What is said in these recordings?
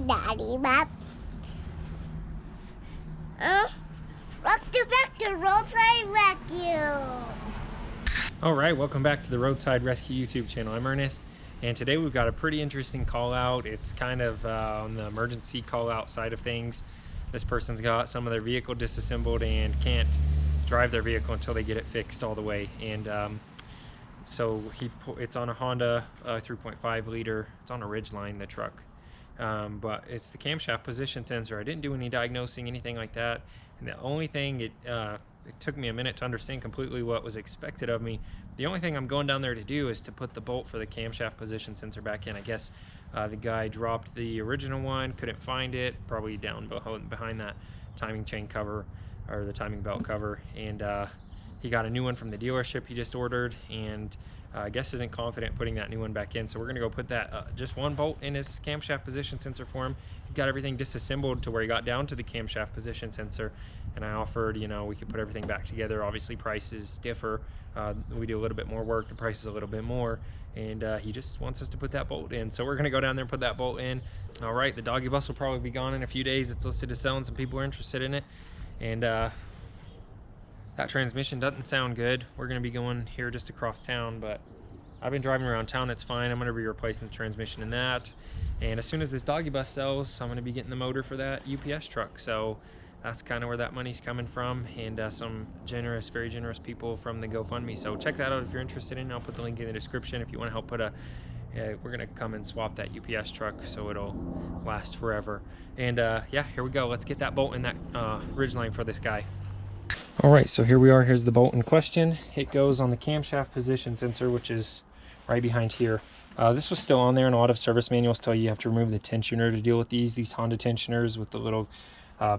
Daddy Map. Welcome back to Roadside Rescue. All right, welcome back to the Roadside Rescue YouTube channel. I'm Ernest, and today we've got a pretty interesting call out. It's kind of on the emergency call out side of things. This person's got some of their vehicle disassembled and can't drive their vehicle until they get it fixed all the way. And so it's on a Honda 3.5 liter. It's on a Ridgeline, the truck. But it's the camshaft position sensor. I didn't do any diagnosing, anything like that. And the only thing, it took me a minute to understand completely what was expected of me. The only thing I'm going down there to do is to put the bolt for the camshaft position sensor back in. I guess the guy dropped the original one, couldn't find it, probably down behind that timing chain cover or the timing belt cover. And he got a new one from the dealership he just ordered, and I guess isn't confident putting that new one back in. So we're gonna go put that just one bolt in his camshaft position sensor for him. He got everything disassembled to where he got down to the camshaft position sensor, and I offered, you know, we could put everything back together. Obviously prices differ. We do a little bit more work, the price is a little bit more, and he just wants us to put that bolt in. So we're gonna go down there and put that bolt in. All right, the doggy bus will probably be gone in a few days. It's listed as selling, some people are interested in it. And that transmission doesn't sound good. We're gonna be going here just across town, but I've been driving around town, it's fine. I'm gonna be replacing the transmission in that. And as soon as this doggy bus sells, I'm gonna be getting the motor for that UPS truck. So that's kind of where that money's coming from, and some generous, very generous people from the GoFundMe. So check that out if you're interested in it. I'll put the link in the description if you wanna help put we're gonna come and swap that UPS truck so it'll last forever. And yeah, here we go. Let's get that bolt in that Ridgeline for this guy. All right, so here we are. Here's the bolt in question. It goes on the camshaft position sensor, which is right behind here. This was still on there, and a lot of service manuals tell you have to remove the tensioner to deal with these Honda tensioners with the little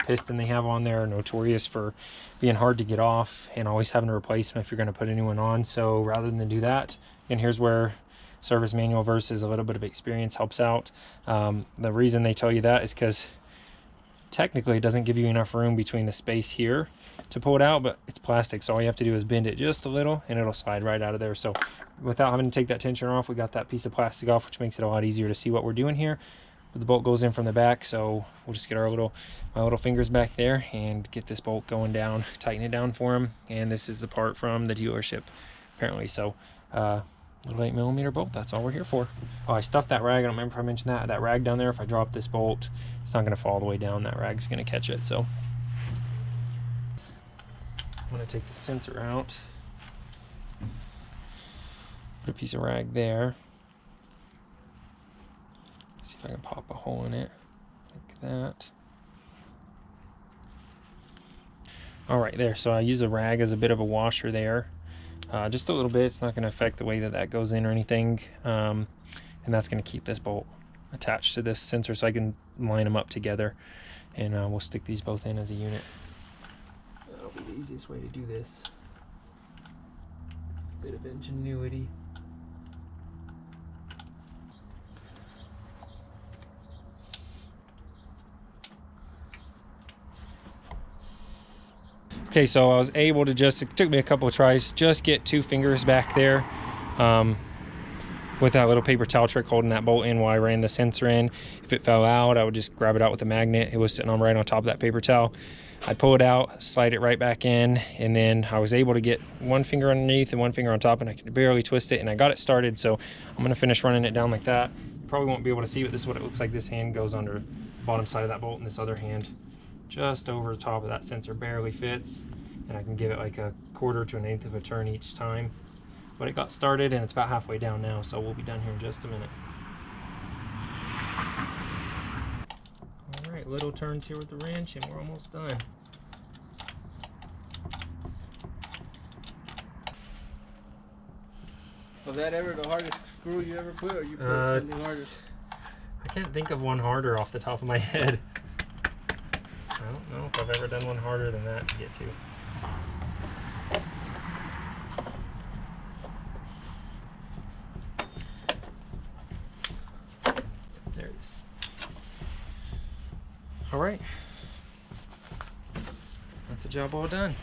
piston they have on there are notorious for being hard to get off and always having to replace them if you're going to put a new one on. So rather than do that, and here's where service manual versus a little bit of experience helps out. The reason they tell you that is because technically it doesn't give you enough room between the space here to pull it out, but it's plastic, so all you have to do is bend it just a little and it'll slide right out of there. So without having to take that tensioner off, we got that piece of plastic off, which makes it a lot easier to see what we're doing here. But the bolt goes in from the back, so we'll just get my little fingers back there and get this bolt going down, tighten it down for him. And this is the part from the dealership apparently. So little 8mm bolt, that's all we're here for. Oh, I stuffed that rag. I don't remember if I mentioned that rag down there. If I drop this bolt, it's not going to fall all the way down. That rag's going to catch it. So I'm going to take the sensor out, put a piece of rag there, see if I can pop a hole in it like that. All right, there. So I use a rag as a bit of a washer there. Just a little bit. It's not going to affect the way that goes in or anything, and that's going to keep this bolt attached to this sensor so I can line them up together, and we'll stick these both in as a unit. That'll be the easiest way to do this. Bit of ingenuity. Okay, so I was able to it took me a couple of tries, just get 2 fingers back there with that little paper towel trick holding that bolt in while I ran the sensor in. If it fell out, I would just grab it out with a magnet. It was sitting right on top of that paper towel. I'd pull it out, slide it right back in, and then I was able to get 1 finger underneath and 1 finger on top, and I could barely twist it, and I got it started. So I'm gonna finish running it down like that. You probably won't be able to see, but this is what it looks like. This hand goes under the bottom side of that bolt, and this other hand just over the top of that sensor barely fits, and I can give it like a 1/4 to 1/8 of a turn each time. But it got started, and it's about halfway down now, so we'll be done here in just a minute. All right, little turns here with the wrench, and we're almost done. Was that ever the hardest screw you ever put, or you put something harder? I can't think of one harder off the top of my head. I don't know if I've ever done one harder than that to get to. There it is. All right. That's the job all done.